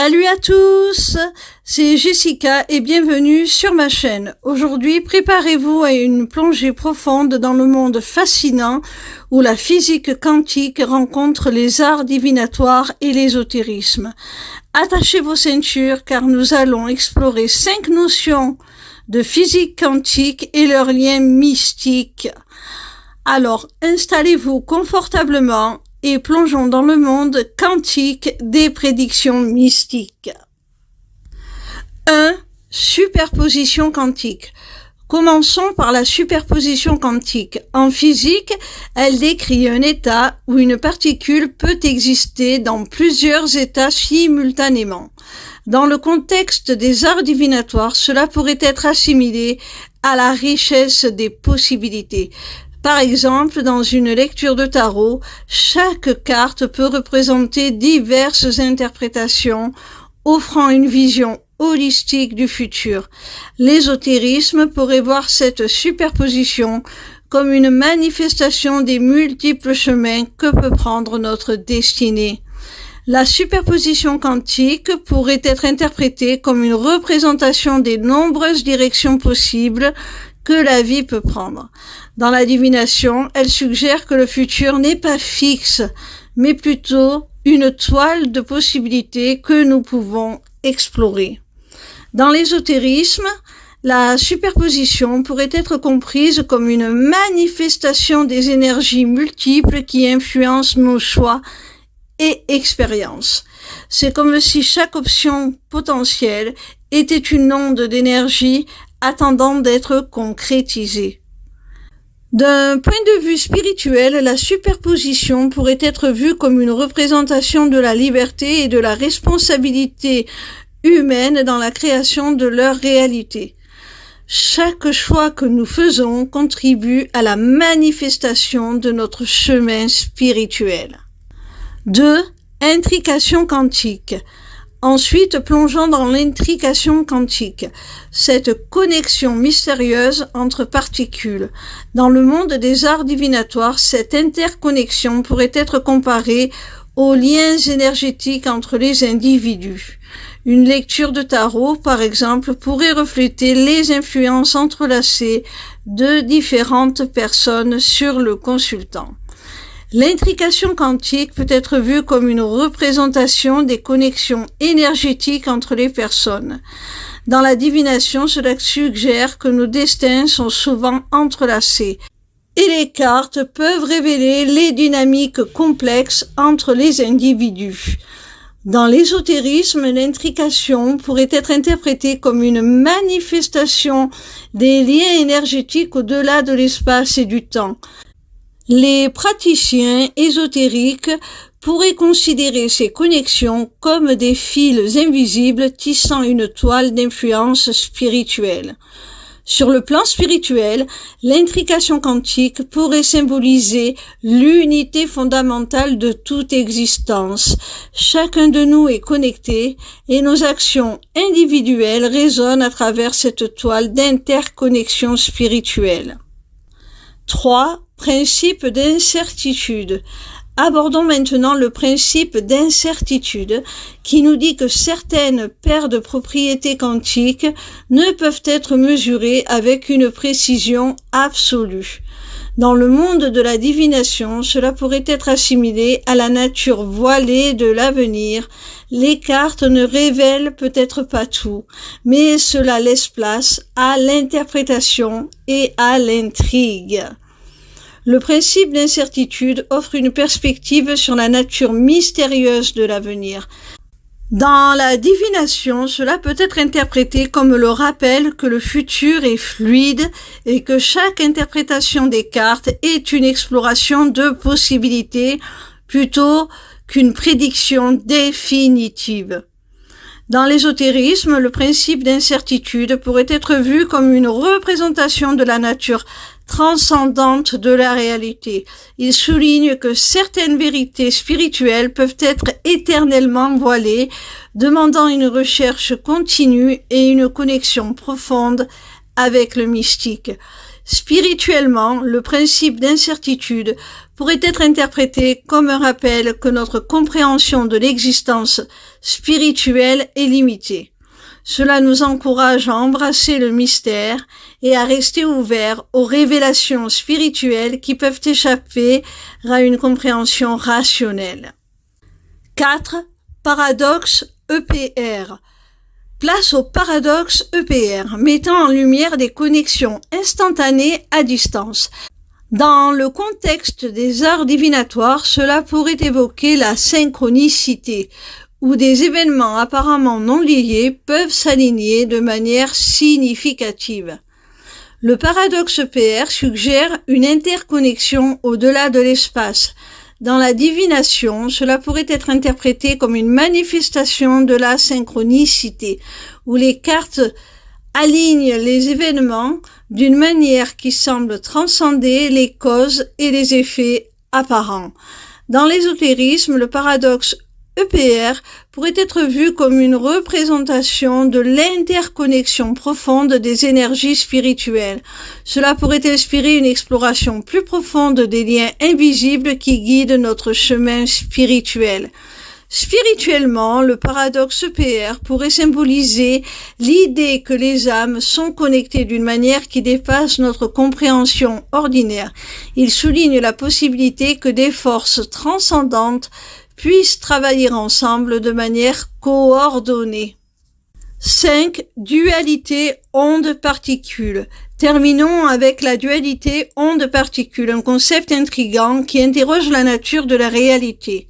Salut à tous, c'est Jessica et bienvenue sur ma chaîne. Aujourd'hui, préparez-vous à une plongée profonde dans le monde fascinant où la physique quantique rencontre les arts divinatoires et l'ésotérisme. Attachez vos ceintures car nous allons explorer 5 notions de physique quantique et leurs liens mystiques. Alors, installez-vous confortablement et plongeons dans le monde quantique des prédictions mystiques. 1. Superposition quantique. Commençons par la superposition quantique. En physique, elle décrit un état où une particule peut exister dans plusieurs états simultanément. Dans le contexte des arts divinatoires, cela pourrait être assimilé à la richesse des possibilités. Par exemple, dans une lecture de tarot, chaque carte peut représenter diverses interprétations, offrant une vision holistique du futur. L'ésotérisme pourrait voir cette superposition comme une manifestation des multiples chemins que peut prendre notre destinée. La superposition quantique pourrait être interprétée comme une représentation des nombreuses directions possibles que la vie peut prendre. Dans la divination, elle suggère que le futur n'est pas fixe, mais plutôt une toile de possibilités que nous pouvons explorer. Dans l'ésotérisme, la superposition pourrait être comprise comme une manifestation des énergies multiples qui influencent nos choix et expériences. C'est comme si chaque option potentielle était une onde d'énergie attendant d'être concrétisée. D'un point de vue spirituel, la superposition pourrait être vue comme une représentation de la liberté et de la responsabilité humaine dans la création de leur réalité. Chaque choix que nous faisons contribue à la manifestation de notre chemin spirituel. 2. Intrication quantique. Ensuite, plongeons dans l'intrication quantique, cette connexion mystérieuse entre particules. Dans le monde des arts divinatoires, cette interconnexion pourrait être comparée aux liens énergétiques entre les individus. Une lecture de tarot, par exemple, pourrait refléter les influences entrelacées de différentes personnes sur le consultant. L'intrication quantique peut être vue comme une représentation des connexions énergétiques entre les personnes. Dans la divination, cela suggère que nos destins sont souvent entrelacés et les cartes peuvent révéler les dynamiques complexes entre les individus. Dans l'ésotérisme, l'intrication pourrait être interprétée comme une manifestation des liens énergétiques au-delà de l'espace et du temps. Les praticiens ésotériques pourraient considérer ces connexions comme des fils invisibles tissant une toile d'influence spirituelle. Sur le plan spirituel, l'intrication quantique pourrait symboliser l'unité fondamentale de toute existence. Chacun de nous est connecté et nos actions individuelles résonnent à travers cette toile d'interconnexion spirituelle. 3. Principe d'incertitude. Abordons maintenant le principe d'incertitude qui nous dit que certaines paires de propriétés quantiques ne peuvent être mesurées avec une précision absolue. Dans le monde de la divination, cela pourrait être assimilé à la nature voilée de l'avenir. Les cartes ne révèlent peut-être pas tout, mais cela laisse place à l'interprétation et à l'intrigue. Le principe d'incertitude offre une perspective sur la nature mystérieuse de l'avenir. Dans la divination, cela peut être interprété comme le rappel que le futur est fluide et que chaque interprétation des cartes est une exploration de possibilités plutôt qu'une prédiction définitive. Dans l'ésotérisme, le principe d'incertitude pourrait être vu comme une représentation de la nature transcendante de la réalité. Il souligne que certaines vérités spirituelles peuvent être éternellement voilées, demandant une recherche continue et une connexion profonde avec le mystique. Spirituellement, le principe d'incertitude pourrait être interprété comme un rappel que notre compréhension de l'existence spirituelle est limitée. Cela nous encourage à embrasser le mystère et à rester ouverts aux révélations spirituelles qui peuvent échapper à une compréhension rationnelle. 4. Paradoxe EPR. Place au paradoxe EPR, mettant en lumière des connexions instantanées à distance. Dans le contexte des arts divinatoires, cela pourrait évoquer la synchronicité, où des événements apparemment non liés peuvent s'aligner de manière significative. Le paradoxe EPR suggère une interconnexion au-delà de l'espace. Dans la divination, cela pourrait être interprété comme une manifestation de la synchronicité, où les cartes alignent les événements d'une manière qui semble transcender les causes et les effets apparents. Dans l'ésotérisme, le paradoxe EPR pourrait être vu comme une représentation de l'interconnexion profonde des énergies spirituelles. Cela pourrait inspirer une exploration plus profonde des liens invisibles qui guident notre chemin spirituel. Spirituellement, le paradoxe EPR pourrait symboliser l'idée que les âmes sont connectées d'une manière qui dépasse notre compréhension ordinaire. Il souligne la possibilité que des forces transcendantes puissent travailler ensemble de manière coordonnée. 5. Dualité onde-particule. Terminons avec la dualité onde-particule, un concept intrigant qui interroge la nature de la réalité.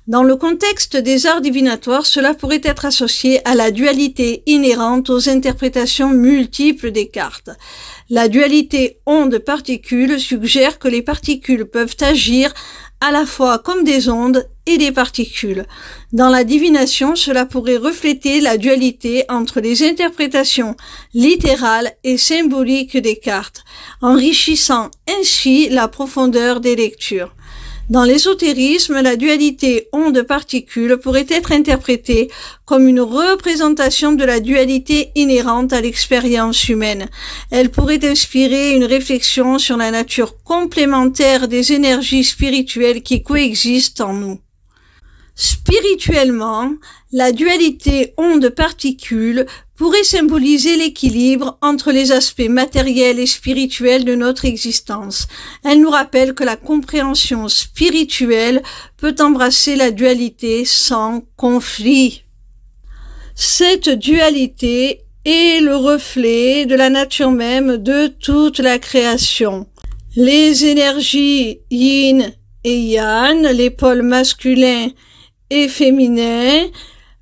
Dans le contexte des arts divinatoires, cela pourrait être associé à la dualité inhérente aux interprétations multiples des cartes. La dualité onde-particule suggère que les particules peuvent agir à la fois comme des ondes et des particules. Dans la divination, cela pourrait refléter la dualité entre les interprétations littérales et symboliques des cartes, enrichissant ainsi la profondeur des lectures. Dans l'ésotérisme, la dualité onde-particule pourrait être interprétée comme une représentation de la dualité inhérente à l'expérience humaine. Elle pourrait inspirer une réflexion sur la nature complémentaire des énergies spirituelles qui coexistent en nous. Spirituellement, la dualité onde-particule pourrait symboliser l'équilibre entre les aspects matériels et spirituels de notre existence. Elle nous rappelle que la compréhension spirituelle peut embrasser la dualité sans conflit. Cette dualité est le reflet de la nature même de toute la création. Les énergies yin et yang, les pôles masculins et féminins,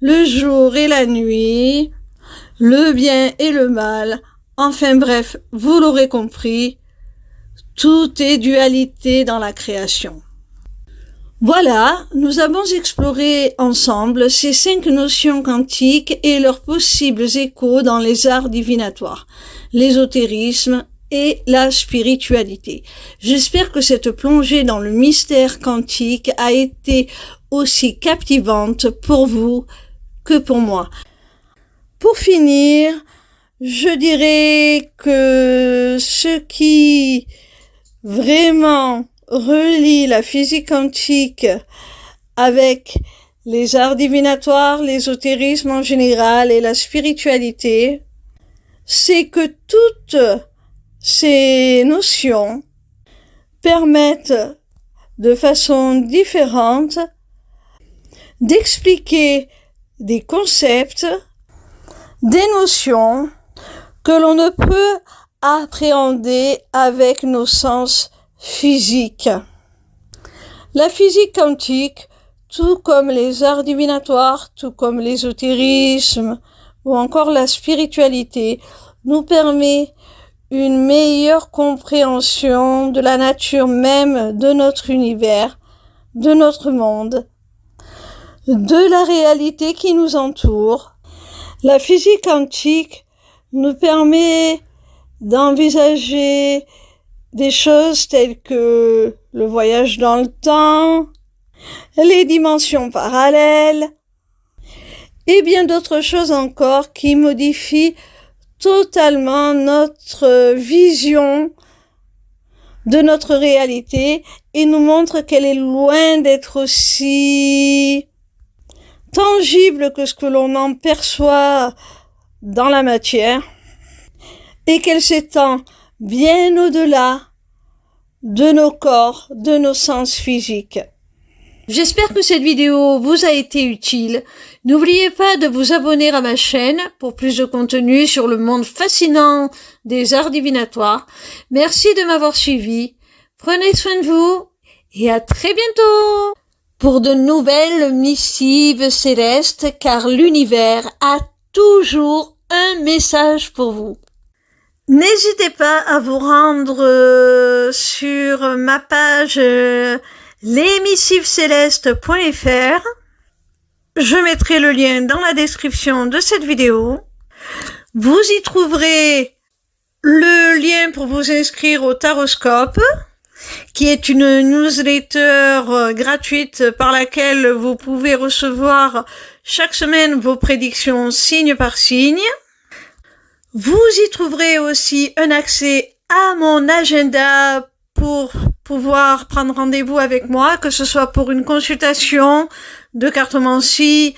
le jour et la nuit, le bien et le mal, enfin bref, vous l'aurez compris, tout est dualité dans la création. Voilà, nous avons exploré ensemble ces 5 notions quantiques et leurs possibles échos dans les arts divinatoires, l'ésotérisme et la spiritualité. J'espère que cette plongée dans le mystère quantique a été aussi captivante pour vous que pour moi. Pour finir, je dirais que ce qui vraiment relie la physique quantique avec les arts divinatoires, l'ésotérisme en général et la spiritualité, c'est que toutes ces notions permettent de façon différente d'expliquer des concepts, des notions que l'on ne peut appréhender avec nos sens physiques. La physique quantique, tout comme les arts divinatoires, tout comme l'ésotérisme ou encore la spiritualité, nous permet une meilleure compréhension de la nature même de notre univers, de notre monde, de la réalité qui nous entoure. La physique quantique nous permet d'envisager des choses telles que le voyage dans le temps, les dimensions parallèles et bien d'autres choses encore qui modifient totalement notre vision de notre réalité et nous montre qu'elle est loin d'être aussi tangible que ce que l'on en perçoit dans la matière, et qu'elle s'étend bien au-delà de nos corps, de nos sens physiques. J'espère que cette vidéo vous a été utile. N'oubliez pas de vous abonner à ma chaîne pour plus de contenu sur le monde fascinant des arts divinatoires. Merci de m'avoir suivi. Prenez soin de vous et à très bientôt pour de nouvelles missives célestes, car l'univers a toujours un message pour vous. N'hésitez pas à vous rendre sur ma page lesmissivescélestes.fr. Je mettrai le lien dans la description de cette vidéo. Vous y trouverez le lien pour vous inscrire au Taroscope, qui est une newsletter gratuite par laquelle vous pouvez recevoir chaque semaine vos prédictions signe par signe. Vous y trouverez aussi un accès à mon agenda pour pouvoir prendre rendez-vous avec moi, que ce soit pour une consultation de cartomancie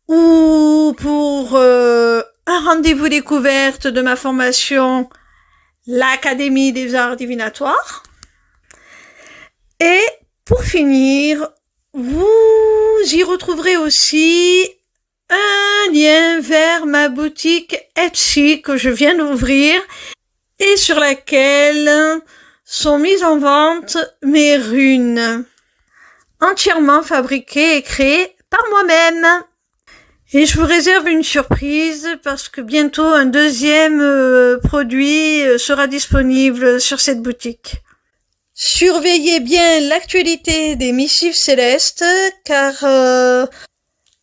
ou pour un rendez-vous découverte de ma formation, l'Académie des Arts Divinatoires. Et pour finir, vous y retrouverez aussi un lien vers ma boutique Etsy que je viens d'ouvrir et sur laquelle sont mises en vente mes runes, entièrement fabriquées et créées par moi-même. Et je vous réserve une surprise parce que bientôt un deuxième produit sera disponible sur cette boutique. Surveillez bien l'actualité des missives célestes, car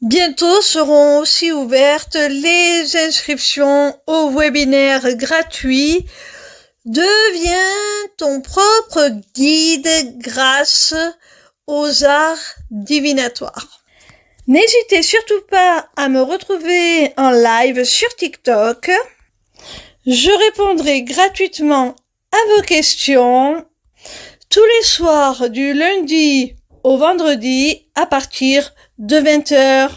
bientôt seront aussi ouvertes les inscriptions au webinaire gratuit « Deviens ton propre guide grâce aux arts divinatoires ». N'hésitez surtout pas à me retrouver en live sur TikTok. Je répondrai gratuitement à vos questions tous les soirs du lundi au vendredi à partir de 20h.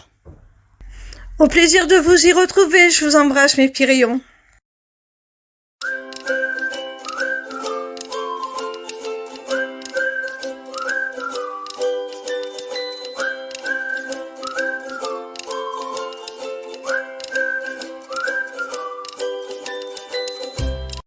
Au plaisir de vous y retrouver, je vous embrasse mes petits rayons.